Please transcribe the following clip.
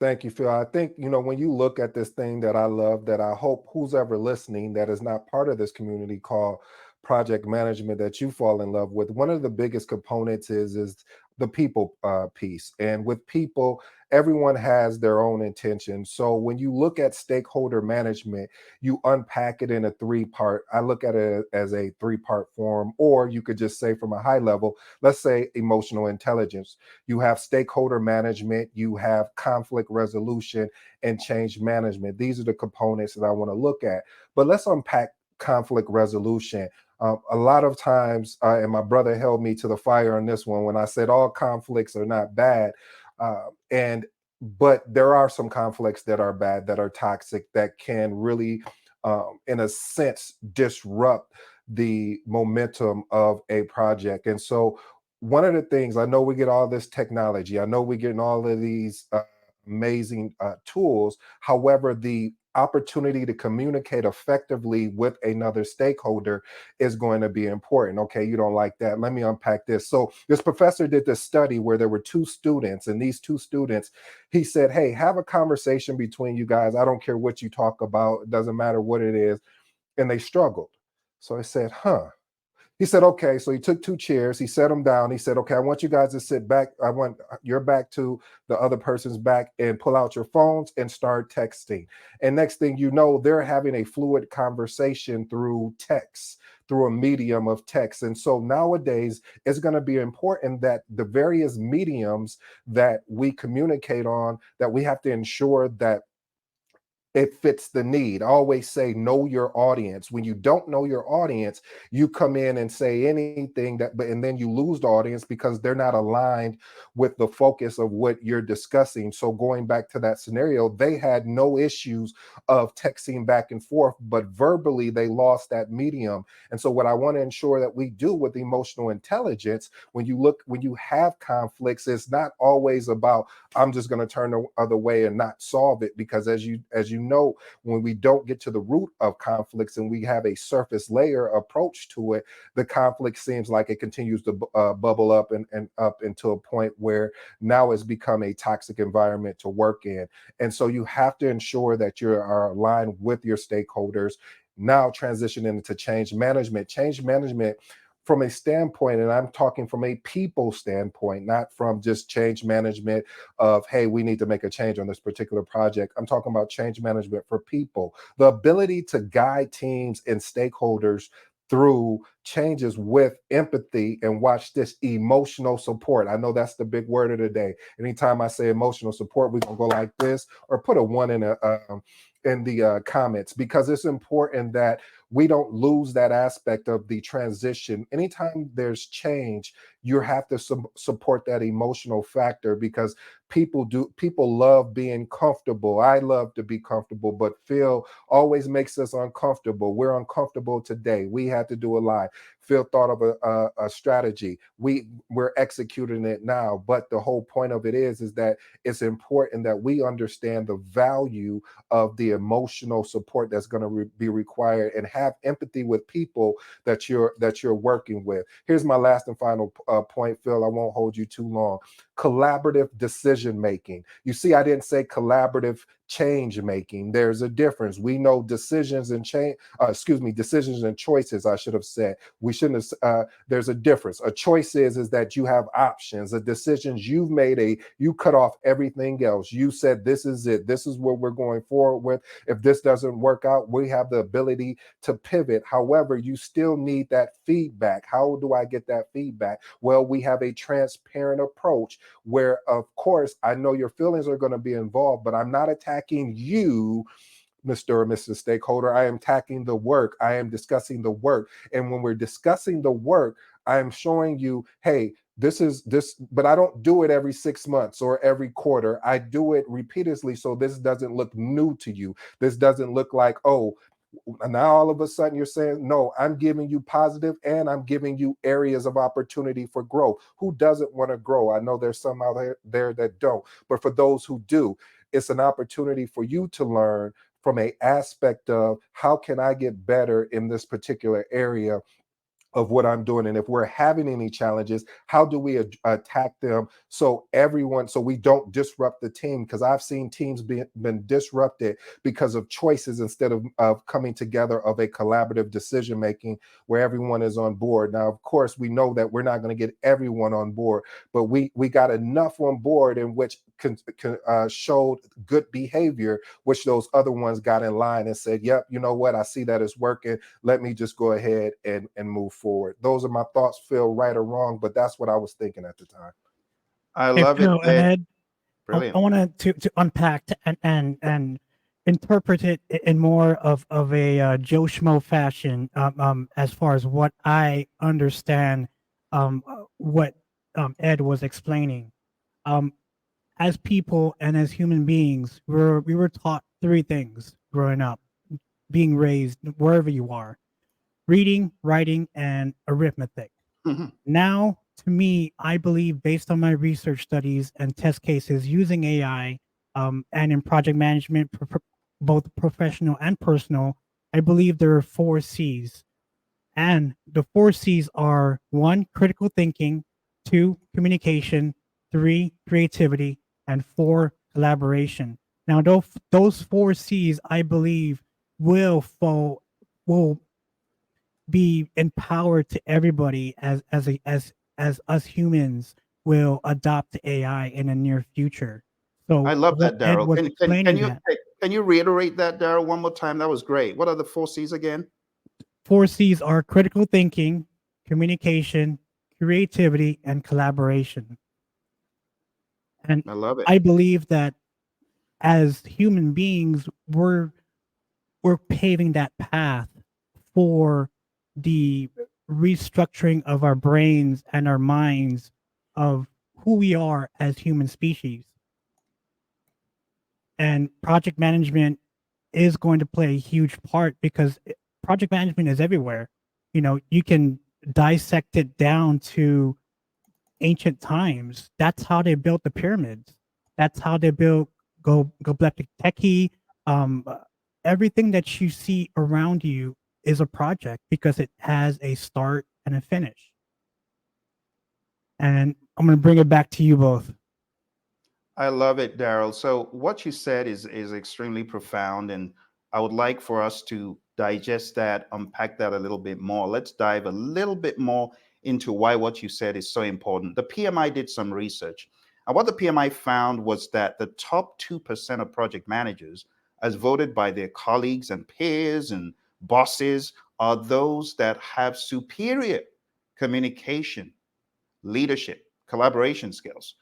Thank you, Phil. I think, when you look at this thing that I love, that I hope who's ever listening that is not part of this community called project management, that you fall in love with. One of the biggest components is the people piece. And with people, everyone has their own intention. So when you look at stakeholder management, you unpack it in a three-part. I look at it as a three-part form, or you could just say from a high level, let's say emotional intelligence. You have stakeholder management, you have conflict resolution, and change management. These are the components that I want to look at. But let's unpack conflict resolution. A lot of times, and my brother held me to the fire on this one when I said all conflicts are not bad. And but there are some conflicts that are bad, that are toxic, that can really, in a sense, disrupt the momentum of a project. And so one of the things, I know we get all this technology, I know we're getting all of these amazing tools. However, the opportunity to communicate effectively with another stakeholder is going to be important. Okay, you don't like that. Let me unpack this. So, this professor did this study where there were two students, and these two students, he said, hey, have a conversation between you guys. I don't care what you talk about, it doesn't matter what it is. And they struggled. So I said, huh. He said, okay. So he took two chairs, he set them down. He said, okay, I want you guys to sit back. I want your back to the other person's back, and pull out your phones and start texting. And next thing you know, they're having a fluid conversation through text, through a medium of text. And so nowadays, it's going to be important that the various mediums that we communicate on, that we have to ensure that it fits the need. I always say, know your audience. When you don't know your audience, you come in and say anything and then you lose the audience because they're not aligned with the focus of what you're discussing. So going back to that scenario, they had no issues of texting back and forth, but verbally they lost that medium. And so what I want to ensure that we do with emotional intelligence, when you have conflicts, it's not always about I'm just going to turn the other way and not solve it, because as you know, when we don't get to the root of conflicts and we have a surface layer approach to it, the conflict seems like it continues to bubble up and up into a point where now it's become a toxic environment to work in. And so you have to ensure that you are aligned with your stakeholders. Now transitioning into change management. Change management from a standpoint, and I'm talking from a people standpoint, not from just change management of, hey, we need to make a change on this particular project. I'm talking about change management for people, the ability to guide teams and stakeholders through changes with empathy, and watch this, emotional support. I know that's the big word of the day. Anytime I say emotional support, we're gonna go like this, or put a one in the comments, because it's important that we don't lose that aspect of the transition. Anytime there's change, you have to support that emotional factor, because people love being comfortable. I love to be comfortable, but Phil always makes us uncomfortable. We're uncomfortable today. We had to do a lot. Phil thought of a strategy. We're executing it now. But the whole point of it is that it's important that we understand the value of the emotional support that's going to be required, and have empathy with people that you're working with. Here's my last and final point, Phil. I won't hold you too long. Collaborative decision making. You see, I didn't say collaborative change making. There's a difference. We know decisions and change. Excuse me, decisions and choices. I should have said. We shouldn't have. There's a difference. A choice is that you have options. A decisions, you've made you cut off everything else. You said this is it. This is what we're going forward with. If this doesn't work out, we have the ability to pivot. However, you still need that feedback. How do I get that feedback? Well, we have a transparent approach where, of course, I know your feelings are going to be involved, but I'm not attacking you, Mr. or Mrs. Stakeholder. I am attacking the work. I am discussing the work. And when we're discussing the work, I am showing you, hey, this is this, but I don't do it every 6 months or every quarter. I do it repeatedly. So this doesn't look new to you. This doesn't look like, oh, now all of a sudden you're saying, no, I'm giving you positive, and I'm giving you areas of opportunity for growth. Who doesn't want to grow? I know there's some out there that don't, but for those who do, it's an opportunity for you to learn from a aspect of, how can I get better in this particular area, of what I'm doing. And if we're having any challenges, how do we attack them so everyone, so we don't disrupt the team? Because I've seen teams been disrupted because of choices instead of coming together of a collaborative decision making where everyone is on board. Now, of course, we know that we're not going to get everyone on board, but we got enough on board in which showed good behavior, which those other ones got in line and said, yep, you know what, I see that it's working, let me just go ahead and move forward. Those are my thoughts, Phil, right or wrong, but that's what I was thinking at the time. I Hey, love it, Phil and Ed. Ed, I Brilliant. wanted to unpack and interpret it in more of a Joe Schmo fashion, as far as what I understand, what Ed was explaining. Um, as people and as human beings, we were taught three things growing up, being raised wherever you are: reading, writing, and arithmetic. Mhm. Now, to me, I believe, based on my research studies and test cases using AI, and in project management, both professional and personal, I believe there are four C's. And the four C's are: one, critical thinking; two, communication; three, creativity; and four, collaboration. Now, those four C's, I believe, will be empowered to everybody as us humans will adopt AI in the near future. I So love what that, Ed Daryl. was Can explaining, you that can you reiterate that, Daryl, one more time? That was great. What are the four C's again? four C's are critical thinking, communication, creativity, and collaboration. And I love it. I believe that as human beings, we're paving that path for the restructuring of our brains and our minds of who we are as human species. And project management is going to play a huge part because project management is everywhere. You know, you can dissect it down to ancient times. That's how they built the pyramids. That's how they built Göbekli Tepe. Everything that you see around you is a project because it has a start and a finish. And I'm going to bring it back to you both. I love it, Daryl. So what you said is extremely profound, and I would like for us to digest that, unpack that a little bit more. Let's dive a little bit more into why what you said is so important. The PMI did some research, and what the PMI found was that the top 2% of project managers, as voted by their colleagues and peers and bosses, are those that have superior communication, leadership, collaboration skills.